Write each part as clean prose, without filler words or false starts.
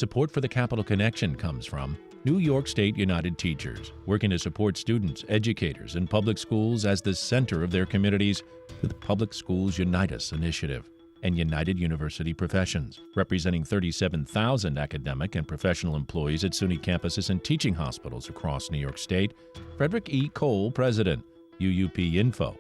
Support for the Capital Connection comes from New York State United Teachers, working to support students, educators, and public schools as the center of their communities with the Public Schools Unite Us initiative. And United University Professions, representing 37,000 academic and professional employees at SUNY campuses and teaching hospitals across New York State. Frederick E. Cole, President, uupinfo.org.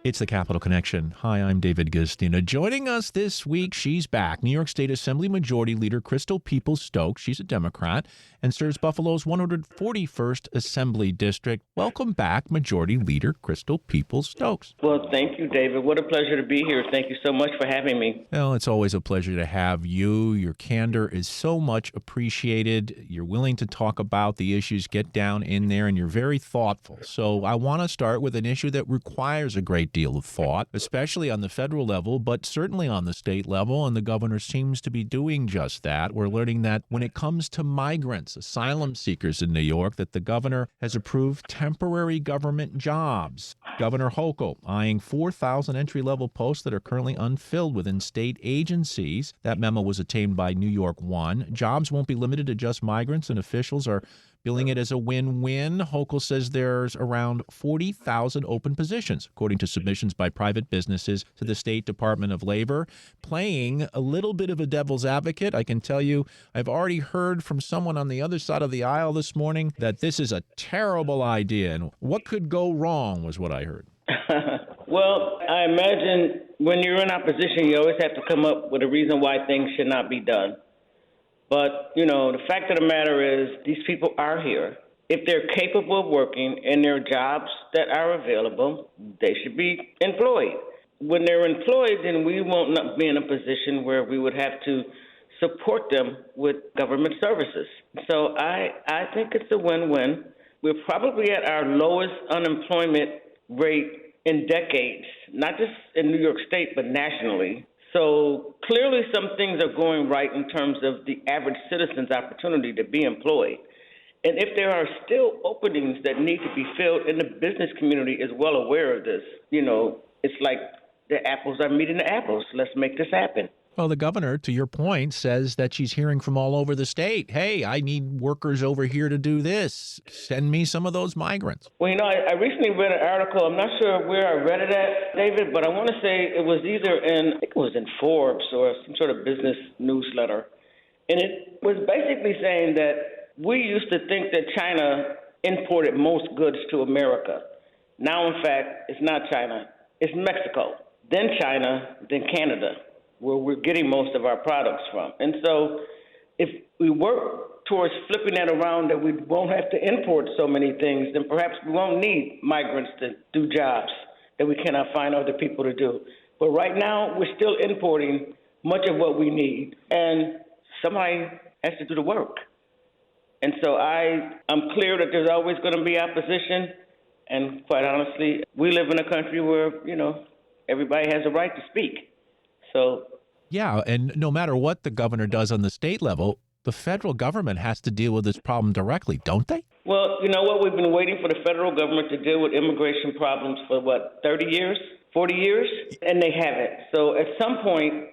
It's the Capital Connection. Hi, I'm David Guistina. Joining us this week, she's back. New York State Assembly Majority Leader Crystal Peoples-Stokes. She's a Democrat and serves Buffalo's 141st Assembly District. Welcome back, Majority Leader Crystal Peoples-Stokes. Well, thank you, David. What a pleasure to be here. Thank you so much for having me. Well, it's always a pleasure to have you. Your candor is so much appreciated. You're willing to talk about the issues, get down in there, and you're very thoughtful. So I want to start with an issue that requires a great deal of thought, especially on the federal level, but certainly on the state level, and the governor seems to be doing just that. We're learning that when it comes to migrants, asylum seekers in New York, that the governor has approved temporary government jobs. Governor Hochul eyeing 4,000 entry-level posts that are currently unfilled within state agencies. That memo was obtained by New York One. Jobs won't be limited to just migrants, and officials are billing it as a win-win. Hochul says there's around 40,000 open positions, according to submissions by private businesses to the State Department of Labor. Playing a little bit of a devil's advocate, I can tell you I've already heard from someone on the other side of the aisle this morning that this is a terrible idea, and what could go wrong was what I heard. Well, I imagine when you're in opposition, you always have to come up with a reason why things should not be done. But, the fact of the matter is these people are here. If they're capable of working and there are jobs that are available, they should be employed. When they're employed, then we won't not be in a position where we would have to support them with government services. So I think it's a win-win. We're probably at our lowest unemployment rate in decades, not just in New York State, but nationally. So clearly some things are going right in terms of the average citizen's opportunity to be employed. And if there are still openings that need to be filled, and the business community is well aware of this, it's like the apples are meeting the apples. Let's make this happen. Well, the governor, to your point, says that she's hearing from all over the state. Hey, I need workers over here to do this. Send me some of those migrants. Well, I recently read an article. I'm not sure where I read it at, David, but I want to say it was either I think it was in Forbes or some sort of business newsletter. And it was basically saying that we used to think that China imported most goods to America. Now, in fact, it's not China. It's Mexico, then China, then Canada, where we're getting most of our products from. And so if we work towards flipping that around, that we won't have to import so many things, then perhaps we won't need migrants to do jobs that we cannot find other people to do. But right now, we're still importing much of what we need, and somebody has to do the work. And so I'm clear that there's always going to be opposition, and quite honestly, we live in a country where, everybody has a right to speak. So, yeah, and no matter what the governor does on the state level, the federal government has to deal with this problem directly, don't they? Well, you know what? We've been waiting for the federal government to deal with immigration problems for, 30 years, 40 years? And they haven't. So at some point,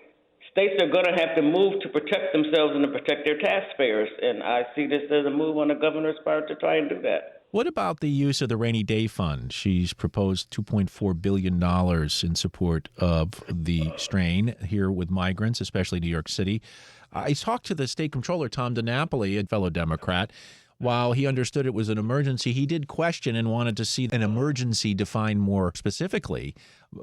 states are going to have to move to protect themselves and to protect their taxpayers. And I see this as a move on the governor's part to try and do that. What about the use of the rainy day fund? She's proposed $2.4 billion in support of the strain here with migrants, especially New York City. I talked to the state comptroller, Tom DiNapoli, a fellow Democrat. While he understood it was an emergency, he did question and wanted to see an emergency defined more specifically.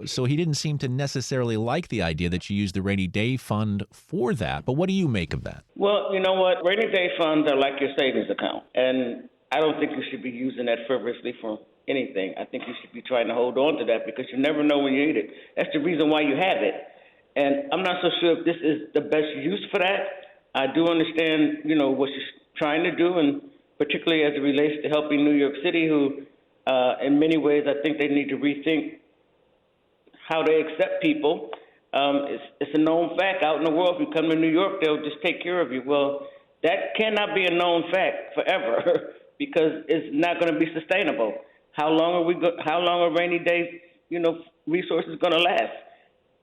So he didn't seem to necessarily like the idea that you use the rainy day fund for that. But what do you make of that? Well, you know what? Rainy day funds are like your savings account. And I don't think you should be using that frivolously for anything. I think you should be trying to hold on to that because you never know when you need it. That's the reason why you have it. And I'm not so sure if this is the best use for that. I do understand, what you're trying to do, and particularly as it relates to helping New York City, who in many ways I think they need to rethink how they accept people. It's a known fact out in the world, if you come to New York, they'll just take care of you. Well, that cannot be a known fact forever. because it's not going to be sustainable. How long are rainy day, resources going to last?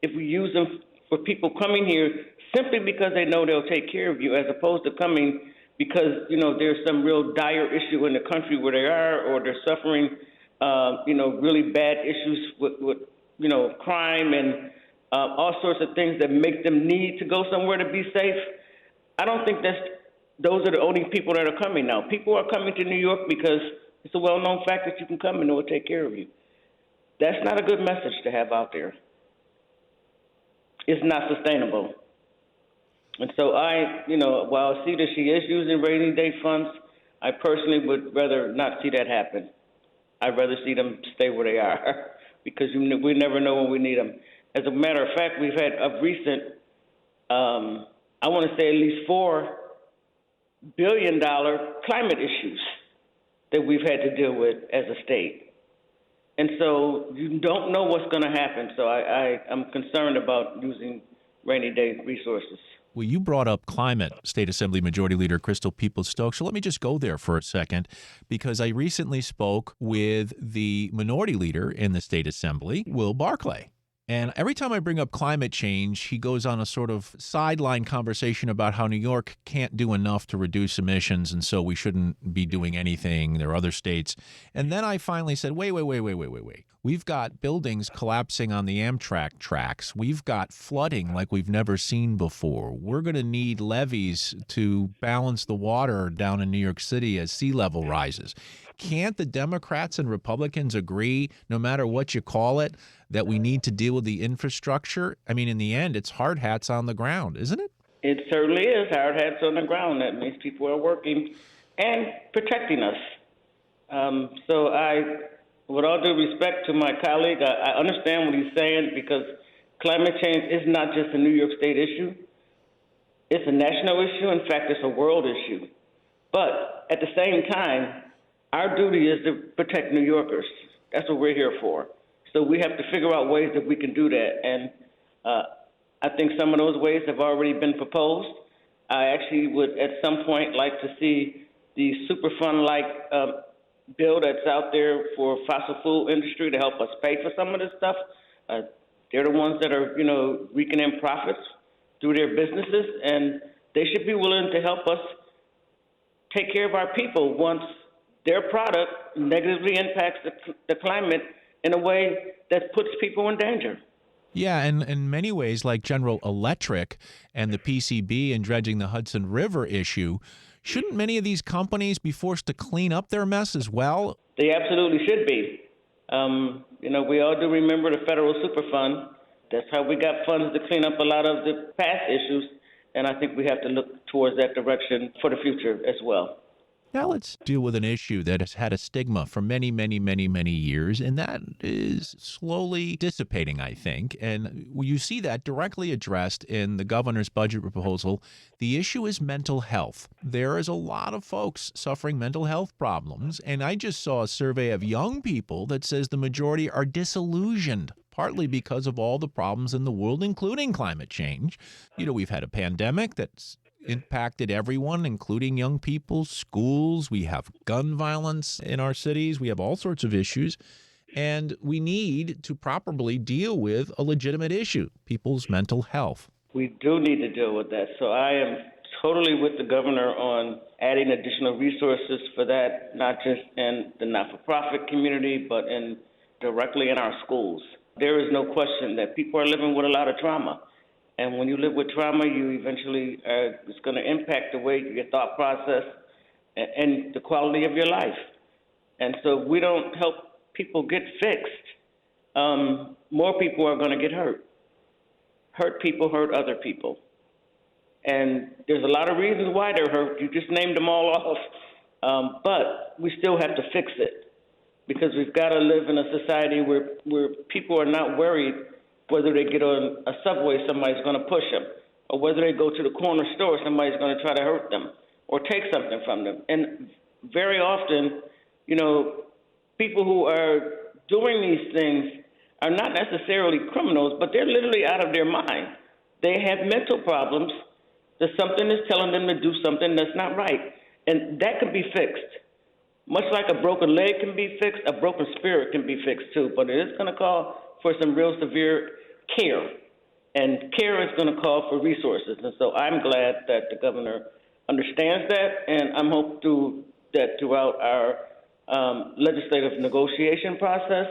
If we use them for people coming here simply because they know they'll take care of you, as opposed to coming because there's some real dire issue in the country where they are, or they're suffering, really bad issues with crime and all sorts of things that make them need to go somewhere to be safe. I don't think those are the only people that are coming now. People are coming to New York because it's a well-known fact that you can come and it will take care of you. That's not a good message to have out there. It's not sustainable. And so while I see that she is using rainy day funds, I personally would rather not see that happen. I'd rather see them stay where they are because we never know when we need them. As a matter of fact, we've had of recent, I want to say at least $4 billion climate issues that we've had to deal with as a state. And so you don't know what's going to happen. So I'm concerned about using rainy day resources. Well, you brought up climate, State Assembly Majority Leader Crystal Peoples-Stokes. So let me just go there for a second, because I recently spoke with the minority leader in the State Assembly, Will Barclay. And every time I bring up climate change, he goes on a sort of sideline conversation about how New York can't do enough to reduce emissions, and so we shouldn't be doing anything. There are other states. And then I finally said, wait. We've got buildings collapsing on the Amtrak tracks. We've got flooding like we've never seen before. We're going to need levees to balance the water down in New York City as sea level rises. Can't the Democrats and Republicans agree, no matter what you call it, that we need to deal with the infrastructure? I mean, in the end, it's hard hats on the ground, isn't it? It certainly is hard hats on the ground. That means people are working and protecting us. With all due respect to my colleague, I understand what he's saying, because climate change is not just a New York State issue. It's a national issue. In fact, it's a world issue. But at the same time, our duty is to protect New Yorkers. That's what we're here for. So we have to figure out ways that we can do that. And I think some of those ways have already been proposed. I actually would, at some point, like to see the Superfund-like bill that's out there for fossil fuel industry to help us pay for some of this stuff. They're the ones that are, raking in profits through their businesses, and they should be willing to help us take care of our people once their product negatively impacts the climate in a way that puts people in danger. Yeah, and in many ways, like General Electric and the PCB and dredging the Hudson River issue, shouldn't many of these companies be forced to clean up their mess as well? They absolutely should be. We all do remember the federal Superfund. That's how we got funds to clean up a lot of the past issues, and I think we have to look towards that direction for the future as well. Now let's deal with an issue that has had a stigma for many, many, many, many years, and that is slowly dissipating, I think. And you see that directly addressed in the governor's budget proposal. The issue is mental health. There is a lot of folks suffering mental health problems, and I just saw a survey of young people that says the majority are disillusioned, partly because of all the problems in the world, including climate change. We've had a pandemic that's impacted everyone, including young people, schools. We have gun violence in our cities. We have all sorts of issues. And we need to properly deal with a legitimate issue, people's mental health. We do need to deal with that. So I am totally with the governor on adding additional resources for that, not just in the not-for-profit community, but directly in our schools. There is no question that people are living with a lot of trauma. And when you live with trauma, you eventually it's going to impact the way your thought process and the quality of your life. And so if we don't help people get fixed, more people are going to get hurt. Hurt people hurt other people. And there's a lot of reasons why they're hurt. You just named them all off. But we still have to fix it, because we've got to live in a society where people are not worried whether they get on a subway, somebody's going to push them, or whether they go to the corner store, somebody's going to try to hurt them or take something from them. And very often, people who are doing these things are not necessarily criminals, but they're literally out of their mind. They have mental problems. That something is telling them to do something that's not right. And that can be fixed. Much like a broken leg can be fixed, a broken spirit can be fixed too. But it is going to call for some real severe care. And care is going to call for resources. And so I'm glad that the governor understands that, and I'm hoping that throughout our legislative negotiation process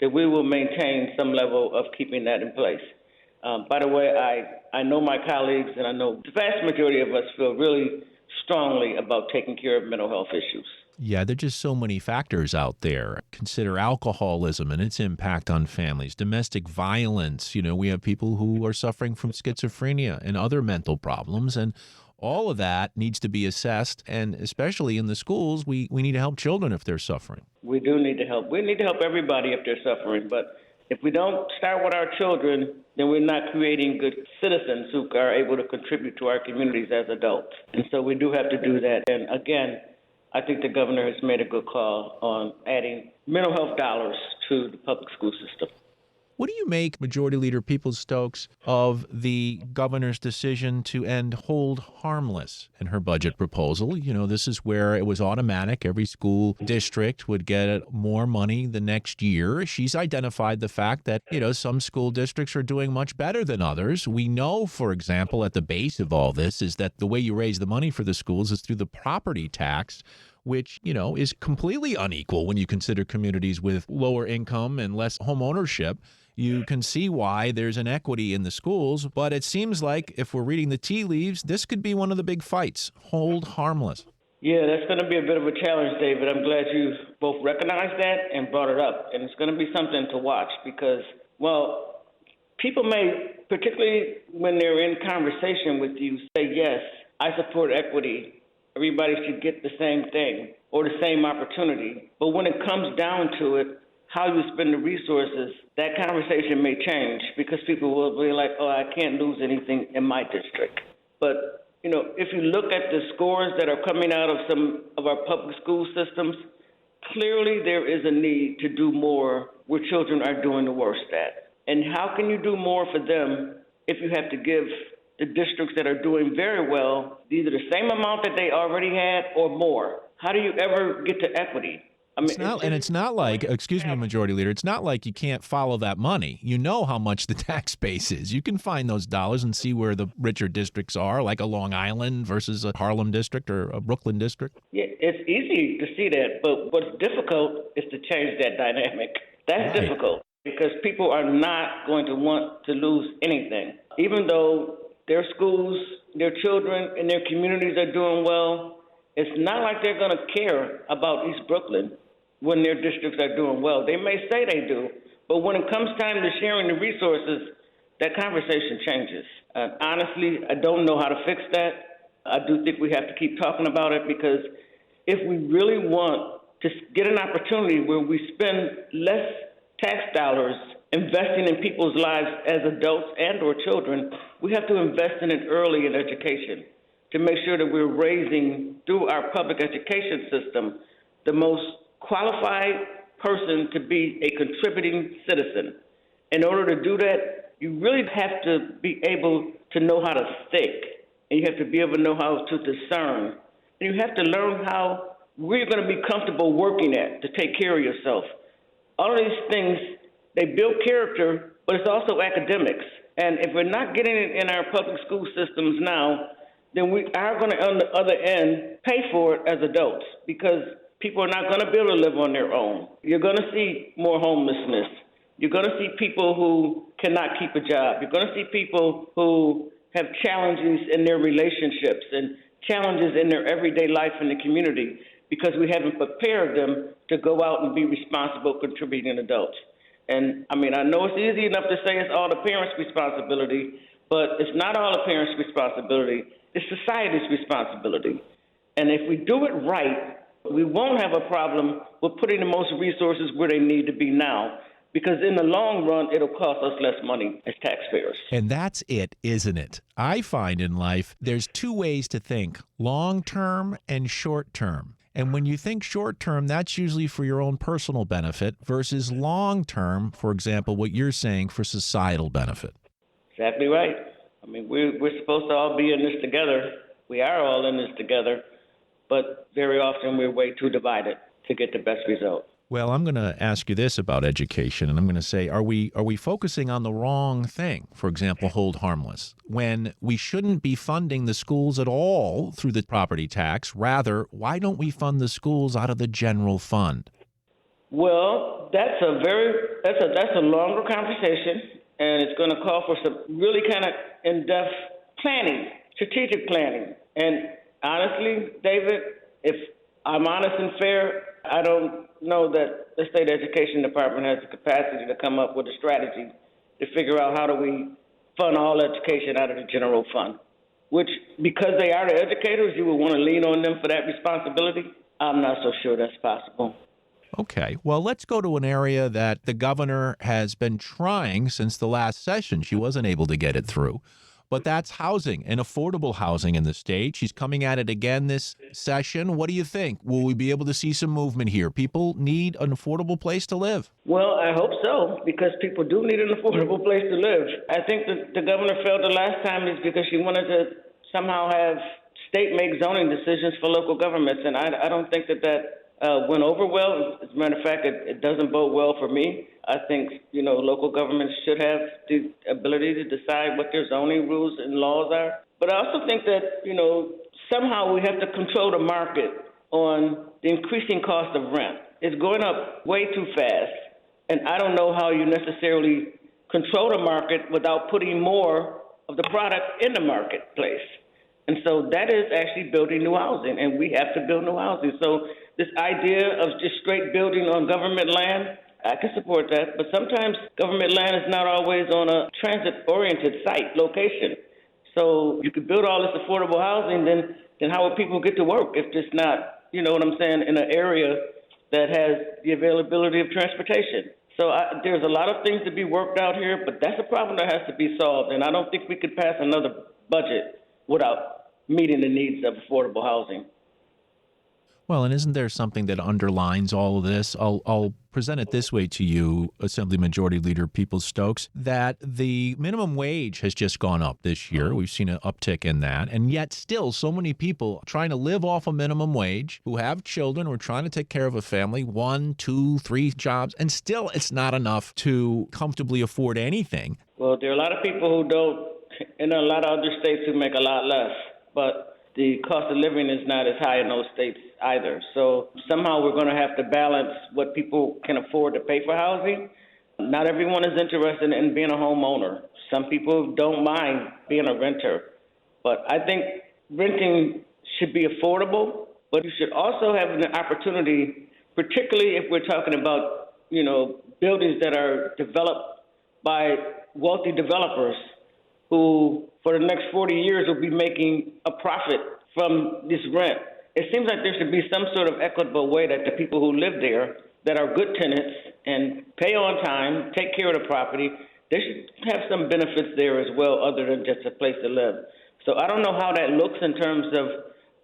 that we will maintain some level of keeping that in place. By the way, I know my colleagues, and I know the vast majority of us feel really strongly about taking care of mental health issues. Yeah, there are just so many factors out there. Consider alcoholism and its impact on families, domestic violence. We have people who are suffering from schizophrenia and other mental problems, and all of that needs to be assessed. And especially in the schools, we need to help children if they're suffering. We do need to help. We need to help everybody if they're suffering. But if we don't start with our children, then we're not creating good citizens who are able to contribute to our communities as adults. And so we do have to do that. And again, I think the governor has made a good call on adding mental health dollars to the public school system. What do you make, Majority Leader Peoples-Stokes, of the governor's decision to end hold harmless in her budget proposal? This is where it was automatic. Every school district would get more money the next year. She's identified the fact that, some school districts are doing much better than others. We know, for example, at the base of all this is that the way you raise the money for the schools is through the property tax, which, is completely unequal when you consider communities with lower income and less home ownership. You can see why there's inequity in the schools, but it seems like if we're reading the tea leaves, this could be one of the big fights. Hold harmless. Yeah, that's going to be a bit of a challenge, David. I'm glad you both recognized that and brought it up. And it's going to be something to watch because, people may, particularly when they're in conversation with you, say, yes, I support equity. Everybody should get the same thing or the same opportunity. But when it comes down to it, how you spend the resources, that conversation may change because people will be like, oh, I can't lose anything in my district. But, if you look at the scores that are coming out of some of our public school systems, clearly there is a need to do more where children are doing the worst at. And how can you do more for them if you have to give the districts that are doing very well either the same amount that they already had or more? How do you ever get to equity? It's not like, excuse me, Majority Leader, it's not like you can't follow that money. You know how much the tax base is. You can find those dollars and see where the richer districts are, like a Long Island versus a Harlem district or a Brooklyn district. Yeah, it's easy to see that, but what's difficult is to change that dynamic. That's right. Difficult because people are not going to want to lose anything. Even though their schools, their children, and their communities are doing well, it's not like they're going to care about East Brooklyn when their districts are doing well. They may say they do, but when it comes time to sharing the resources, that conversation changes. Honestly, I don't know how to fix that. I do think we have to keep talking about it because if we really want to get an opportunity where we spend less tax dollars investing in people's lives as adults and or children, we have to invest in it early in education to make sure that we're raising, through our public education system, the most qualified person to be a contributing citizen. In order to do that, you really have to be able to know how to think, and you have to be able to know how to discern, and you have to learn how where you're going to be comfortable working at to take care of yourself. All of these things, they build character, but it's also academics. And if we're not getting it in our public school systems now, then we are going to, on the other end, pay for it as adults because people are not going to be able to live on their own. You're going to see more homelessness. You're going to see people who cannot keep a job. You're going to see people who have challenges in their relationships and challenges in their everyday life in the community because we haven't prepared them to go out and be responsible, contributing adults. And, I know it's easy enough to say it's all the parents' responsibility, but it's not all the parents' responsibility. It's society's responsibility. And if we do it right, we won't have a problem with putting the most resources where they need to be now, because in the long run, it'll cost us less money as taxpayers. And that's it, isn't it? I find in life there's two ways to think, long-term and short-term. And when you think short-term, that's usually for your own personal benefit versus long-term, for example, what you're saying, for societal benefit. Exactly right. We're supposed to all be in this together. We are all in this together. But very often we're way too divided. to get the best result. Well, I'm going to ask you this about education, and I'm going to say, are we focusing on the wrong thing? For example, hold harmless, when we shouldn't be funding the schools at all through the property tax. Rather, why don't we fund the schools out of the general fund? Well, that's a longer conversation, and it's going to call for some really kind of in-depth planning, strategic planning. And honestly, David, if I'm honest and fair, I don't know that the state education department has the capacity to come up with a strategy to figure out how do we fund all education out of the general fund, which, because they are the educators, you would want to lean on them for that responsibility. I'm not so sure that's possible. Okay, well, let's go to an area that the governor has been trying since the last session. She wasn't able to get it through, but that's housing and affordable housing in the state. She's coming at it again this session. What do you think? Will we be able to see some movement here? People need an affordable place to live. Well, I hope so, because people do need an affordable place to live. I think that the governor failed the last time is because she wanted to somehow have state make zoning decisions for local governments, and I don't think that went over well. As a matter of fact, it doesn't bode well for me. I think, local governments should have the ability to decide what their zoning rules and laws are. But I also think that, somehow we have to control the market on the increasing cost of rent. It's going up way too fast, and I don't know how you necessarily control the market without putting more of the product in the marketplace. And so that is actually building new housing, and we have to build new housing. So this idea of just straight building on government land, I can support that. But sometimes government land is not always on a transit-oriented site location. So you could build all this affordable housing, then how would people get to work if it's not, in an area that has the availability of transportation? So there's a lot of things to be worked out here, but that's a problem that has to be solved. And I don't think we could pass another budget without meeting the needs of affordable housing. Well, and isn't there something that underlines all of this? I'll present it this way to you, Assembly Majority Leader Peoples-Stokes, that the minimum wage has just gone up this year. We've seen an uptick in that. And yet still so many people trying to live off a minimum wage who have children or trying to take care of a family, 1, 2, 3 jobs, and still it's not enough to comfortably afford anything. Well, there are a lot of people who don't, and there are a lot of other states who make a lot less, but the cost of living is not as high in those states either. So somehow we're going to have to balance what people can afford to pay for housing. Not everyone is interested in being a homeowner. Some people don't mind being a renter. But I think renting should be affordable, but you should also have an opportunity, particularly if we're talking about, buildings that are developed by wealthy developers who for the next 40 years will be making a profit from this rent. It seems like there should be some sort of equitable way that the people who live there that are good tenants and pay on time, take care of the property, they should have some benefits there as well other than just a place to live. So I don't know how that looks in terms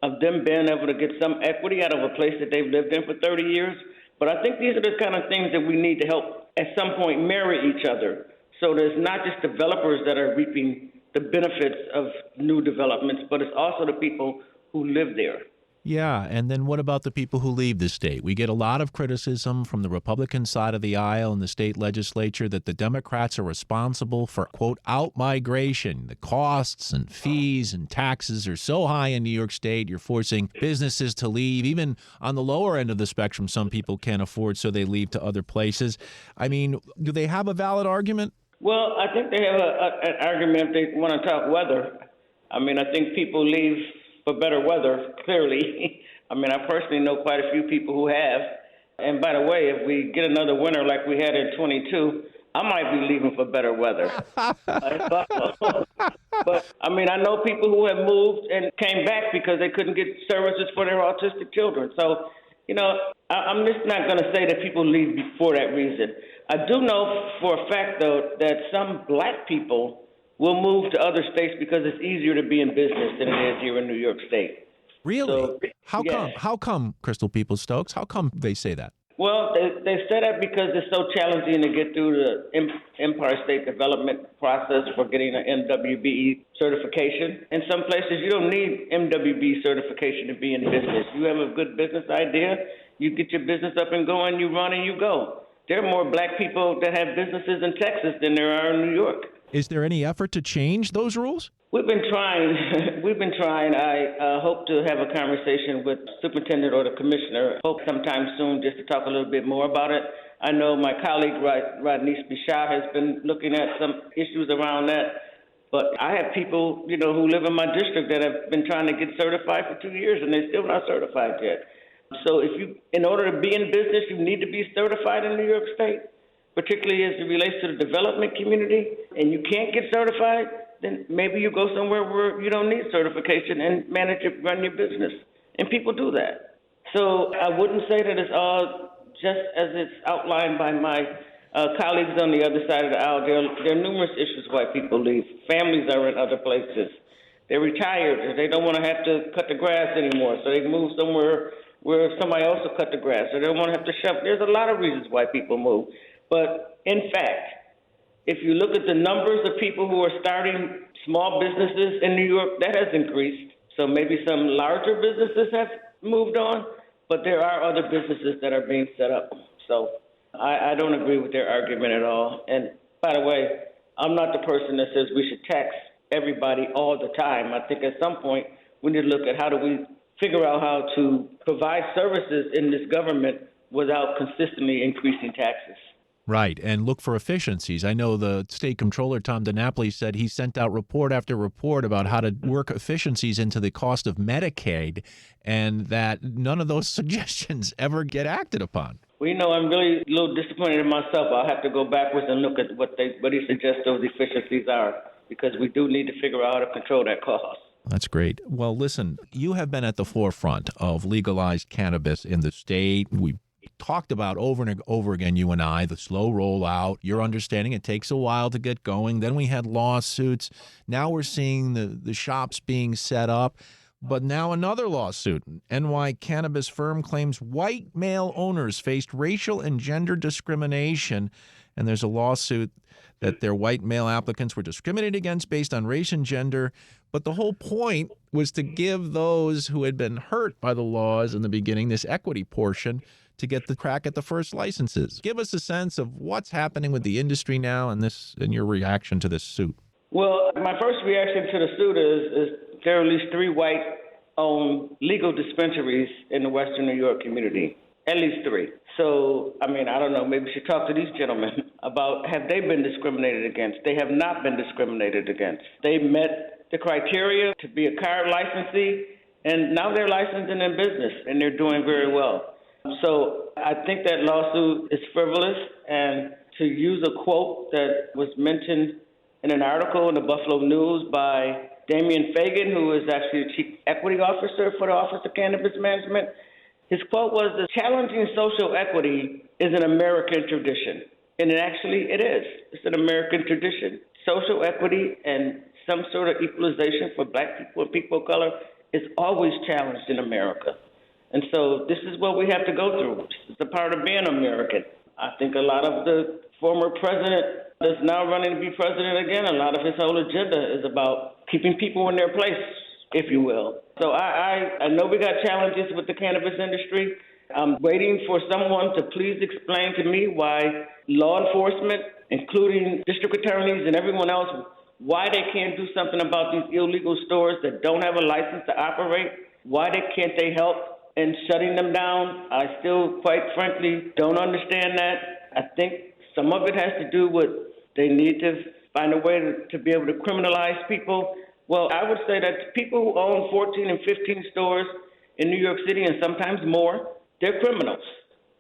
of them being able to get some equity out of a place that they've lived in for 30 years. But I think these are the kind of things that we need to help at some point marry each other. So there's not just developers that are reaping the benefits of new developments, but it's also the people who live there. Yeah, and then what about the people who leave the state? We get a lot of criticism from the Republican side of the aisle in the state legislature that the Democrats are responsible for, quote, out-migration. The costs and fees and taxes are so high in New York State, you're forcing businesses to leave. Even on the lower end of the spectrum, some people can't afford, so they leave to other places. I mean, do they have a valid argument? Well, I think they have an argument if they want to talk weather. I mean, I think people leave for better weather, clearly. I mean, I personally know quite a few people who have. And by the way, if we get another winter like we had in 22, I might be leaving for better weather. But, I mean, I know people who have moved and came back because they couldn't get services for their autistic children. So, I'm just not going to say that people leave for that reason. I do know for a fact, though, that some black people will move to other states because it's easier to be in business than it is here in New York State. Really? So, How come? How come, Crystal Peoples-Stokes? How come they say that? Well, they said that because it's so challenging to get through the Empire State Development process for getting an MWBE certification. In some places, you don't need MWBE certification to be in business. You have a good business idea, you get your business up and going, you run and you go. There are more black people that have businesses in Texas than there are in New York. Is there any effort to change those rules? We've been trying. We've been trying. I hope to have a conversation with the superintendent or the commissioner. Hope sometime soon just to talk a little bit more about it. I know my colleague Rodney Bichard has been looking at some issues around that. But I have people, who live in my district that have been trying to get certified for 2 years and they're still not certified yet. So in order to be in business, you need to be certified in New York State, particularly as it relates to the development community, and you can't get certified, then maybe you go somewhere where you don't need certification and run your business. And people do that. So I wouldn't say that it's all just as it's outlined by my colleagues on the other side of the aisle. There are numerous issues why people leave. Families are in other places. They're retired. They don't want to have to cut the grass anymore, so they move somewhere where somebody else will cut the grass. So they don't want to have to shove. There's a lot of reasons why people move. But in fact, if you look at the numbers of people who are starting small businesses in New York, that has increased. So maybe some larger businesses have moved on, but there are other businesses that are being set up. So I don't agree with their argument at all. And by the way, I'm not the person that says we should tax everybody all the time. I think at some point we need to look at how do we figure out how to provide services in this government without consistently increasing taxes. Right, and look for efficiencies. I know the state comptroller, Tom DiNapoli, said he sent out report after report about how to work efficiencies into the cost of Medicaid, and that none of those suggestions ever get acted upon. Well, I'm really a little disappointed in myself. I'll have to go backwards and look at what he suggests those efficiencies are, because we do need to figure out how to control that cost. That's great. Well, listen, you have been at the forefront of legalized cannabis in the state. We've talked about over and over again, you and I, the slow rollout. Your understanding it takes a while to get going. Then we had lawsuits. Now we're seeing the shops being set up. But now another lawsuit. NY cannabis firm claims white male owners faced racial and gender discrimination. And there's a lawsuit that their white male applicants were discriminated against based on race and gender. But the whole point was to give those who had been hurt by the laws in the beginning this equity portion to get the crack at the first licenses. Give us a sense of what's happening with the industry now and your reaction to this suit. Well, my first reaction to the suit is there are at least 3 white-owned legal dispensaries in the Western New York community. At least 3. So, I don't know, maybe we should talk to these gentlemen about have they been discriminated against. They have not been discriminated against. They met the criteria to be a card licensee, and now they're licensed in their business, and they're doing very well. So I think that lawsuit is frivolous, and to use a quote that was mentioned in an article in the Buffalo News by Damian Fagan, who is actually the Chief Equity Officer for the Office of Cannabis Management, his quote was, "The challenging social equity is an American tradition." And it is. It's an American tradition. Social equity and some sort of equalization for black people and people of color is always challenged in America. And so this is what we have to go through. It's a part of being American. I think a lot of the former president that's now running to be president again, a lot of his whole agenda is about keeping people in their place, if you will. So I know we got challenges with the cannabis industry. I'm waiting for someone to please explain to me why law enforcement, including district attorneys and everyone else, why they can't do something about these illegal stores that don't have a license to operate. Why can't they help in shutting them down? I still, quite frankly, don't understand that. I think some of it has to do with they need to find a way to be able to criminalize people. Well, I would say that people who own 14 and 15 stores in New York City, and sometimes more, they're criminals.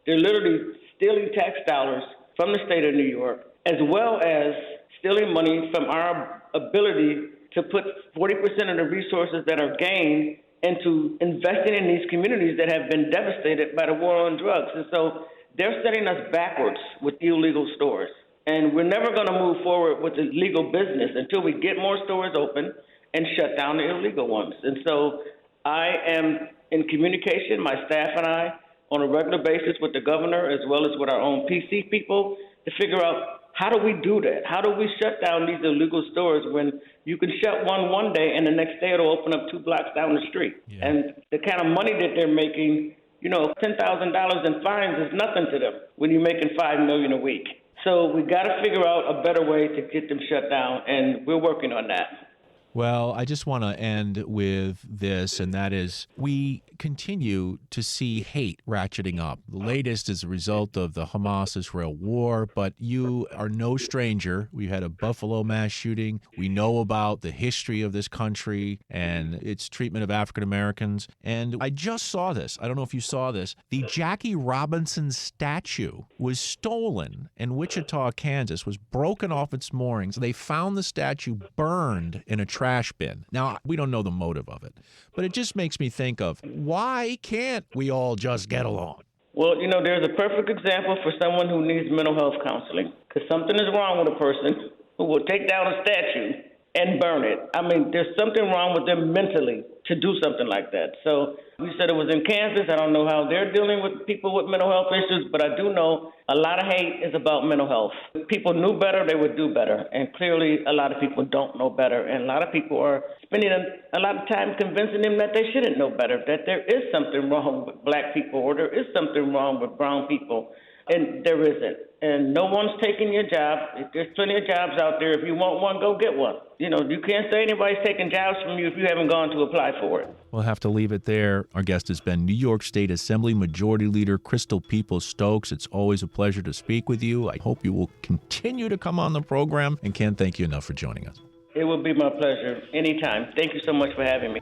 They're literally stealing tax dollars from the state of New York, as well as stealing money from our ability to put 40% of the resources that are gained into investing in these communities that have been devastated by the war on drugs. And so they're setting us backwards with illegal stores. And we're never going to move forward with the legal business until we get more stores open and shut down the illegal ones. And so I am in communication, my staff and I, on a regular basis with the governor as well as with our own PC people to figure out how do we do that? How do we shut down these illegal stores when you can shut one day and the next day it'll open up 2 blocks down the street? Yeah. And the kind of money that they're making, $10,000 in fines is nothing to them when you're making $5 million a week. So we got to figure out a better way to get them shut down, and we're working on that. Well, I just want to end with this, and that is we continue to see hate ratcheting up. The latest is a result of the Hamas-Israel war, but you are no stranger. We had a Buffalo mass shooting. We know about the history of this country and its treatment of African Americans. And I just saw this. I don't know if you saw this. The Jackie Robinson statue was stolen in Wichita, Kansas, was broken off its moorings. They found the statue burned in a trash bin. Now, we don't know the motive of it, but it just makes me think of why can't we all just get along? Well, there's a perfect example for someone who needs mental health counseling because something is wrong with a person who will take down a statue and burn it. I mean, there's something wrong with them mentally to do something like that. So you said it was in Kansas. I don't know how they're dealing with people with mental health issues, but I do know a lot of hate is about mental health. If people knew better, they would do better. And clearly, a lot of people don't know better. And a lot of people are spending a lot of time convincing them that they shouldn't know better, that there is something wrong with black people or there is something wrong with brown people. And there isn't. And no one's taking your job. There's plenty of jobs out there. If you want one, go get one. You can't say anybody's taking jobs from you if you haven't gone to apply for it. We'll have to leave it there. Our guest has been New York State Assembly Majority Leader Crystal Peoples-Stokes. It's always a pleasure to speak with you. I hope you will continue to come on the program, and can't thank you enough for joining us. It will be my pleasure. Anytime. Thank you so much for having me.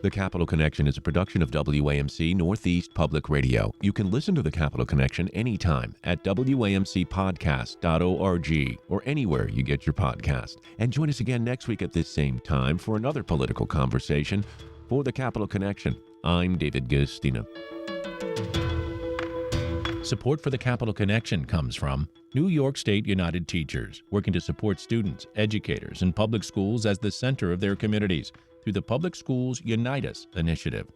The Capital Connection is a production of WAMC Northeast Public Radio. You can listen to The Capital Connection anytime at WAMCpodcast.org or anywhere you get your podcast. And join us again next week at this same time for another political conversation. For The Capital Connection, I'm David Guistina. Support for the Capital Connection comes from New York State United Teachers, working to support students, educators, and public schools as the center of their communities through the Public Schools Unite Us initiative.